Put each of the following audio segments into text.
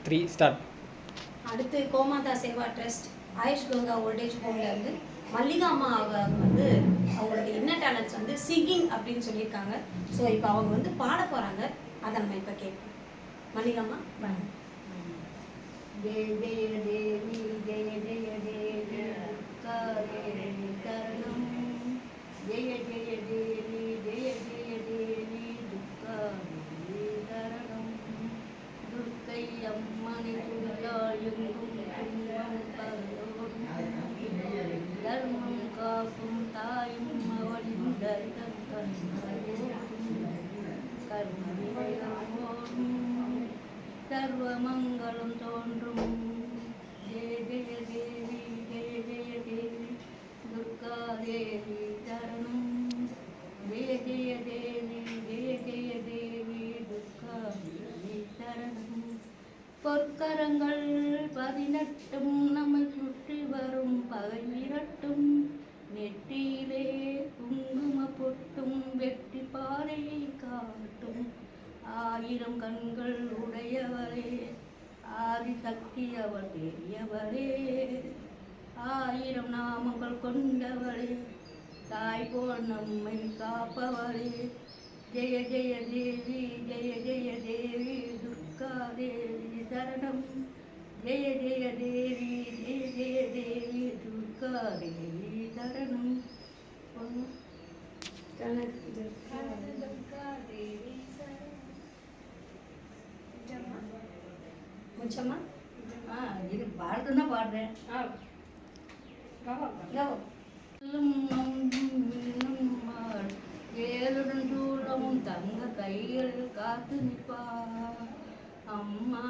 3 start. அடுத்து Gomata Seva trust Ayush Ganga voltage ஹோம்ல இருந்து மல்லிகா அம்மா அவங்க வந்து அவங்களுடைய இன்னர் டேலண்ட்ஸ் வந்து சிங்கிங் அப்படின்னு சொல்லியிருக்காங்க. ஸோ இப்போ அவங்க வந்து பாட போகிறாங்க. அதை நம்ம இப்போ கேட்போம். மல்லிகா அம்மா வாங்க. ஜெய ஜெய தேவி ஜெய ஜெய தேவி தரணம் ஜெய ஜெய தேவி ஜெய ஜெய தேவி துர்கா தரணம் துர்க்கை அம்மனை துர்காயெங்கும் தர்மம் காக்கும் தாயும் அவளின் தரிதம் கர்மம் சர்வமங்கலம் தோன்றும் ஜெய ஜெய தேவி ஜெய ஜெய தேவி துர்கா தேவி சரணம் ஜெய ஜெய தேவி ஜெய ஜெய தேவி துர்கா தேவி சரணம் பொற்கரங்கள் 18 நம்மை சுற்றி வரும் பகை விரட்டும் நெற்றியிலே குங்கும பொட்டும் வெற்றி பாதையை காட்டும் 1000 கண்கள் உடையவளே ஆதிசக்தி அவள் பெரியவளே 1000 நாமங்கள் கொண்டவளே தாய் போல் நம்மை காப்பவளே ஜெய ஜெய தேவி ஜெய ஜெய தேவி துர்கா தேவி சரணம் ஜெய ஜெய தேவி ஜெய ஜெய தேவி துர்கா தேவி சரணம் துர்கா தேவி முச்சம்மா இது பாடுறதுன்னா பாடுறேன். ஏழுடன் சூழமும் தங்க கைகளில் காத்து நிற்பார் அம்மா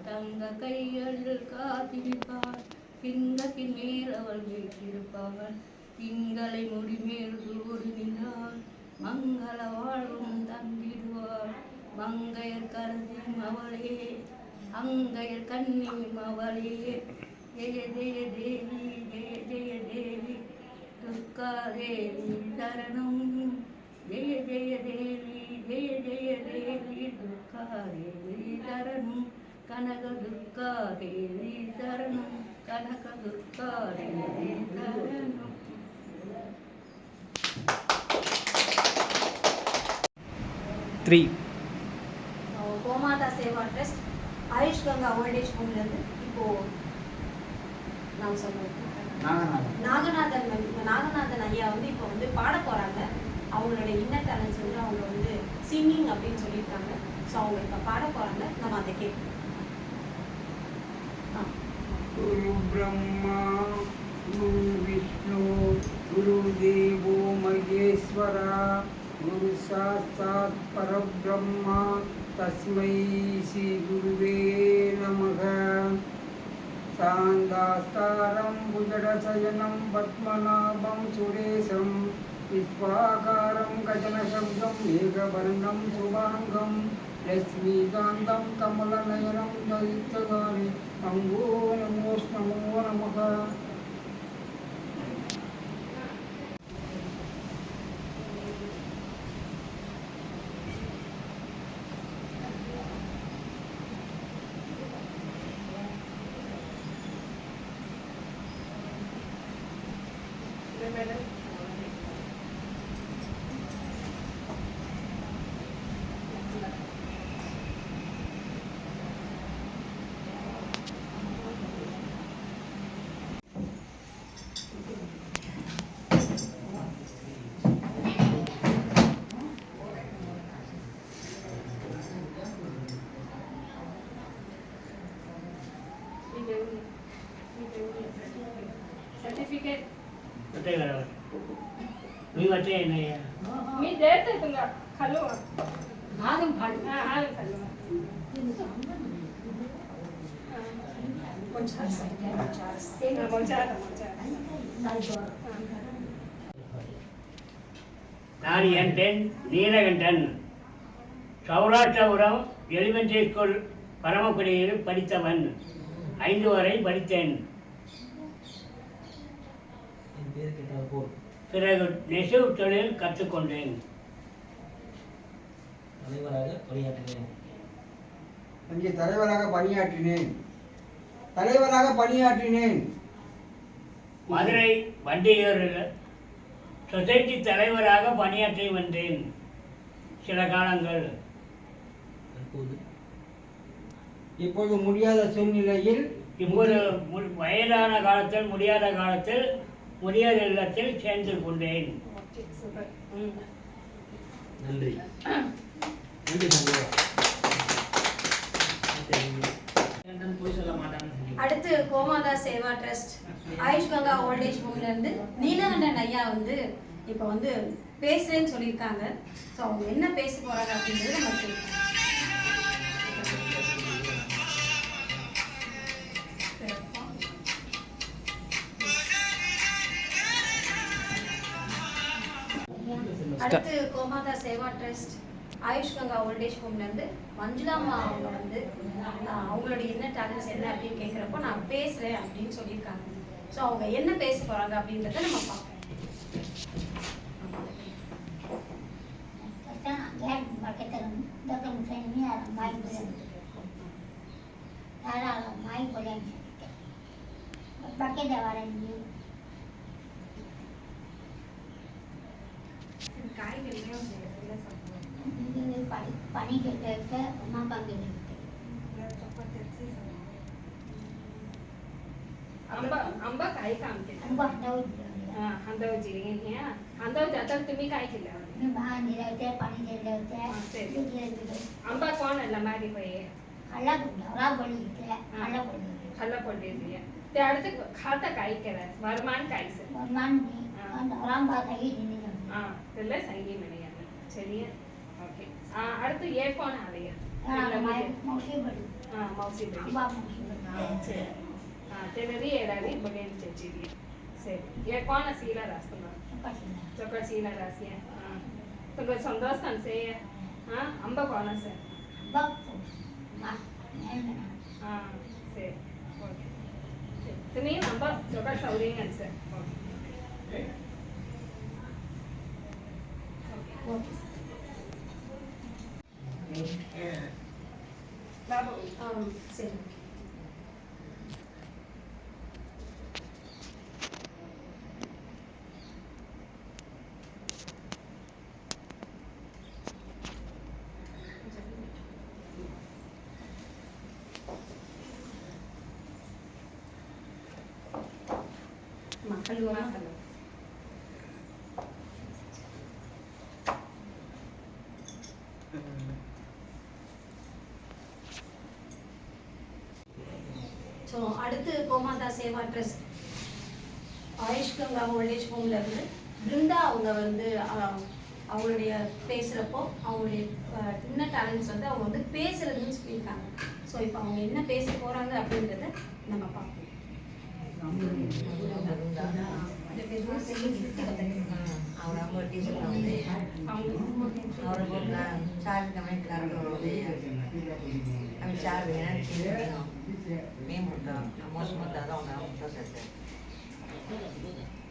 தங்க கைகளில் காத்து நிற்பார் திங்கத்தின் மேல் அவள் வீட்டிருப்பாள் திங்களை முடிமேல் சூடு நின்றாள் மங்கள வாழ்வும் தந்திடுவாள் மங்கையர் கருதியும் அவளே அங்கையர் கண்ணியும் அவளே ஜெய ஜெய தேவி ஜெய ஜெய தேவி துர்கா தேவி சரணம் ஜெய ஜெய தேவி ஜெய ஜெய தேவி துர்கா தேவி சரணம் கனக துர்கா தேவி சரணம் கனக துர்கா தேவி சரணம். கோமாதா சேவா ட்ரஸ்ட் ஆயுஷ் கங்கா ஓல்டேஜ் ஹோம்ல இருந்து இப்போ நான் சொல்றேன் நாகநாதன் ஐயா வந்து இப்போ வந்து பாட போறாங்க. அவங்களுடைய இன்னர் டேலண்ட்ஸ் வந்து அவங்க வந்து சிங்கிங் அப்படின்னு சொல்லியிருக்காங்க. ஸோ அவங்க இப்போ பாட போறாங்க. நம்ம அதை கேட்போம். குரு பிரம்மா குரு விஷ்ணு குரு தேவோ மகேஸ்வரா குரு சாஸ்தாத் பரபிரம்மா தஸ்மை ஸ்ரீ குருவே நமக. சாந்தாஸ்தாரம் புஜடசயனம் பத்மநாபம் சுரேசம் விஸ்வாகாரம் கஜனசப்தம் ஏகவர்ணம் சுபாங்கம் லக்ஷ்மீகாந்தம் கமலநயனம் தரித்தகாரி அங்கோ நமோ நமக. सर्टिफिकेट मी वाटते नाही मी देते तुला खालो ஆகும் பாடு நான் என் பெண் நீலகண்டன் சௌராஷ்டிரபுரம் எலிமெண்ட்ரி ஸ்கூல் பரமக்குடியில் படித்தவன் 5 வரை படித்தேன். பிறகு நெசவு தொழில் கற்றுக்கொண்டேன். தலைவராக பணியாற்றினேன். அங்கே தலைவராக பணியாற்றினேன். மதுரை வண்டியூரில் சொசைட்டி தலைவராக பணியாற்றி வந்தேன் சில காலங்கள். இப்போது முடியாத சூழ்நிலையில் இப்போது வயதான காலத்தில் முடியாத காலத்தில் முதியோர் இல்லத்தில் சேர்ந்து கொண்டேன். நன்றி நன்றி சங்கரா. போய் சொல்ல மாட்டாங்கன்னு சொன்னீங்க. அடுத்து கோமாதா சேவா ட்ரஸ்ட் ஆயுஷ் கங்கா ஓல்டேஜ் ஹோம்ல இருந்து நீலகண்டன் ஐயா வந்து இப்போ வந்து பேசுறேன்னு சொல்லியிருக்காங்க. ஸோ அவங்க என்ன பேச போறாங்க அப்படின்றது நம்ம கேட்கலாம். அடுத்து கோமாதா சேவா ட்ரஸ்ட் ஆயுஷ் கங்கா ஓல்டேஜ் ஹோம்ல இருந்து மஞ்சுளாமா அவங்க வந்து அவங்களுடைய என்ன டேலண்ட்ஸ் என்ன அப்படின்னு கேட்குறப்போ நான் பேசுறேன் அப்படின்னு சொல்லியிருக்காங்க. ஸோ அவங்க என்ன பேச போறாங்க அப்படின்றத நம்ம பார்ப்போம். आंबा काय काम केलं? हांदव जिरे ह्या हांदव जातात तुम्ही काय केलं? आंबा कोण आला मागे पाहिजे खाल्ला पडलेली ते அடுத்து खाता काय करायचं वरमान काय सर இதெல்லாம் சங்கி மணியான சரியா ஓகே அடுத்து ஏ कोण आले मौसी सரி तेनरी एडारी बगेन चेचिरी सरी ये कोण सीला रास्ता चोकट सीला रासिया तुमको संतोष कन से अंबा कोण से सरी ओके तुम्ही अंबा चोकट सौरी कन से बाबू சரி மக்கள் வராங்க. ஸோ அடுத்து கோமாதா சேவா ட்ரஸ்ட் ஆயுஷ் கங்கா ஓல்டேஜ் ஹோம்ல இருந்து பிருந்தா அவங்க வந்து அவங்களுடைய பேசுகிறப்போ அவங்களுடைய என்ன டேலண்ட்ஸ் வந்து அவங்க வந்து பேசுறதுன்னு சொல்லியிருக்காங்க. ஸோ இப்போ அவங்க என்ன பேச போகிறாங்க அப்படின்றத நம்ம பார்ப்போம். ahora muertos en la aldea. Ahora por la sal también claro lo rodea. A mi sal viene al chile no. Me monta, hemos montado una monta sete.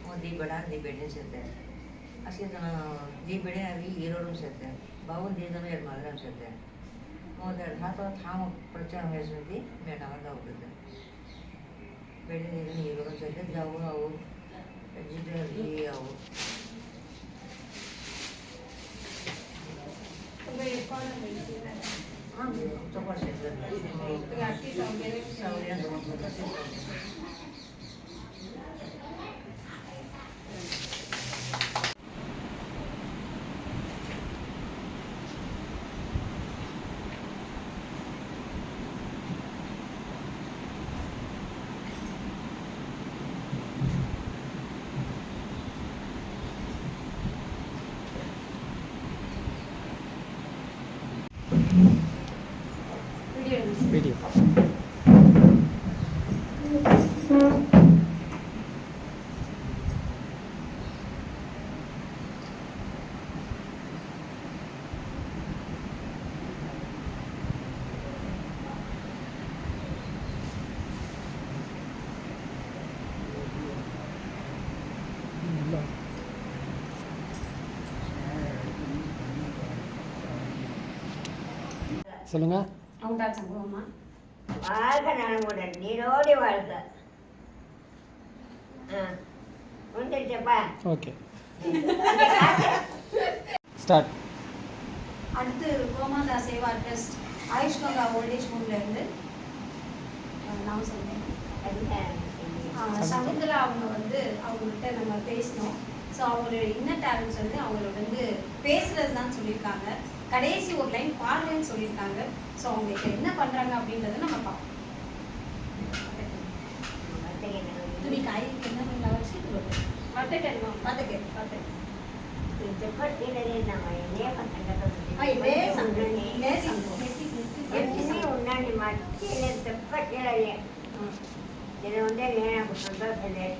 O di bada di bede sete. Así es una di bede अभी hero room sete. बावन di तो मेरे मालूम sete. Mother हाथ तो थाम प्रचार में सुनती मैं नाम का उठते. बेटे ने हीरो रूम sete जाओ आओ. जिधर भी आओ. हाँ तो कर सकते हैं வீடியோ சொல்லுங்கள். அவங்கள்ட்ட சம்பவமா வாழ்க நலமுடன் நீரோடி வாழ்க. வந்துருச்சப்பா. Okay start. அடுத்து கோமாதா சேவா ட்ரஸ்ட் ஆயுஷ் கங்கா ஓல்டேஜ் ஹோம்லேருந்து நான் சொல்கிறேன். சகுந்தலா அவங்க வந்து அவங்கள்ட்ட நம்ம பேசினோம். ஸோ அவங்களோட இன்னர் டேலண்ட்ஸ் வந்து அவங்களோட வந்து பேசுகிறது தான் சொல்லியிருக்காங்க. கடைசி ஒரு லைன் பாடுறேன்னு சொல்லியிருக்காங்க. ஸோ அவங்க இப்போ என்ன பண்ணுறாங்க அப்படின்றத நம்ம பார்ப்போம். துணி காய்க்கு என்ன பண்ணலாம் வச்சு ఉండండి మట్టి చెప్పట్లేదు. నేను ఉండే నేను సంతోషం.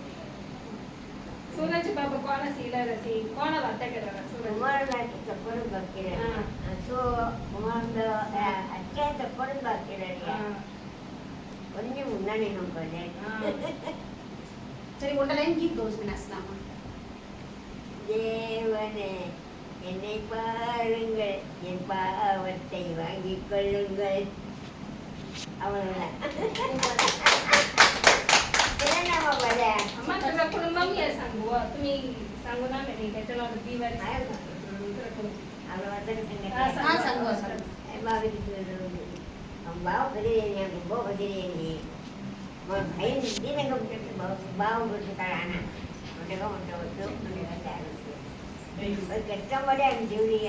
సూరజ్ బాబు కోన శీలరసి కోన వద్దకర సూరజ్ కుమారులకి చెప్పడం బాకిరే. సో కుమారుడు అచ్చే చెప్పడం బాకిరే. కొంచెం ఉండండి నమ్మకనే. சரி ஒரு லைன் கீத் கோஸ் பண்ணலாமா? தேவனே என்னை பாருங்கள், என் பாவத்தை வாங்கிக் கொள்ளுங்கள். அவ்வளவுதான். अम्मा तुझा कुटुंबम ये सांगू तुम्ही सांगू ना मी त्याच्याला दिवाळी सांगू भाव कधी बो कधी मग भाई दिने भाव गोष्टी काढा कष्टमध्ये आम्ही जेवली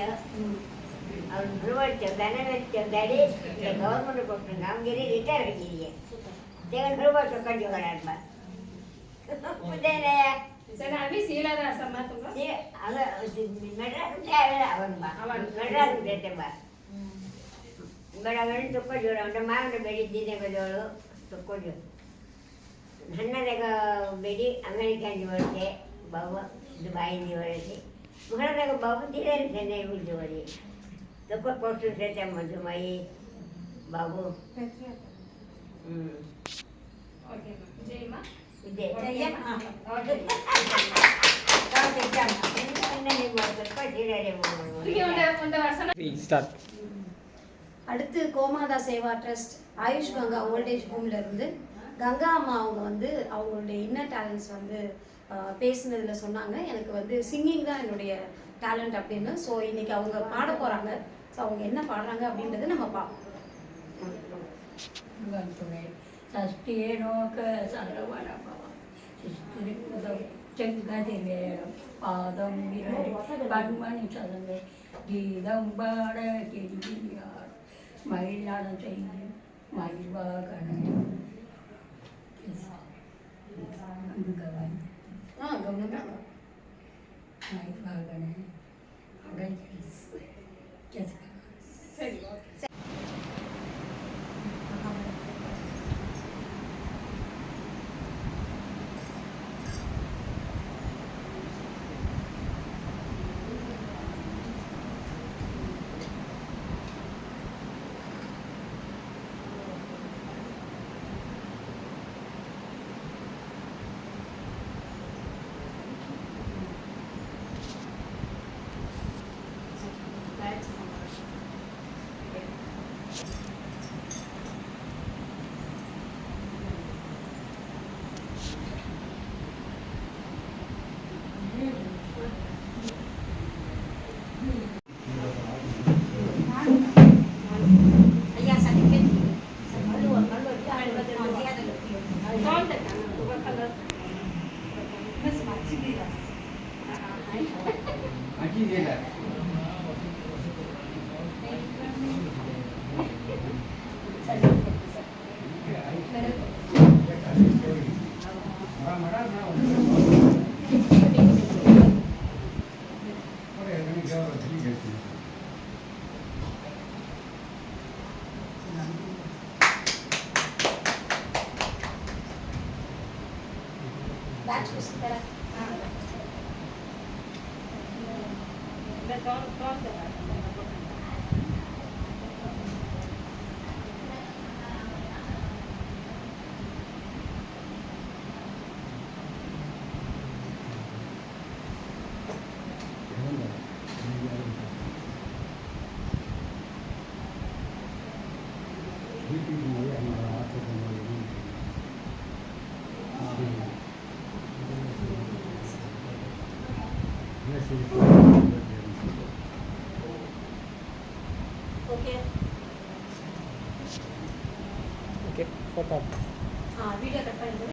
बरोबर चौदाडी गव्हर्नमेंट कोर्ट कामगिरी रिटायर केली आहे. ते बरोबर चौकात जेवणार बा सर आम्ही सीला असं तुला ते नटराज त्यावेळेला आवड बा नटराज देते बा ಬಡಗಡೆ ತೊಕ್ಕೊಂಡು ಅಂತ ಮಾವಿನ ಬೆಡಿ ದಿನಗಳು ತೊಕ್ಕೊಂಡು ಹಣ್ಣದಾಗ ಬೆಡಿ ಅಮೇರಿಕನ್ ಬರುತ್ತೆ ಬಾಬು ದುಬಾಯಿಂದ ಬರುತ್ತೆ ಮಗಳದಾಗ ಬಾಬು ತಿಳೇನೆ ಉಜ್ಜುವರಿ ತೊಕ್ಕೊಂಡು ಕೊಟ್ಟು ಸೇತೆ ಮಧುಮಯಿ ಬಾಬು ಓಕೆ ಜಯಮ್ಮ ಇದೆ ஸ்டார்ட். அடுத்து கோமாதா சேவா ட்ரஸ்ட் ஆயுஷ் கங்கா ஓல்டேஜ் ஹோம்ல இருந்து கங்கா அம்மா அவங்க வந்து அவங்களுடைய இன்னர் டேலண்ட்ஸ் வந்து பேசுனதுல சொன்னாங்க. எனக்கு வந்து சிங்கிங் தான் என்னுடைய டேலண்ட் அப்படின்னு. ஸோ இன்னைக்கு அவங்க பாட போறாங்க. ஸோ அவங்க என்ன பாடுறாங்க அப்படின்றத நம்ம பார்ப்போம். சஷ்டியனோக சரவண செங்கதிரேடம் பாதம் விரடி கண்மணி சதங்கை கீதம் பாட கெடியார் மயிலாடம் செய்து மயில்வாகன மயில்வாகன சரி ஐயா certificate okay okay photo video cut பண்ணிட்டு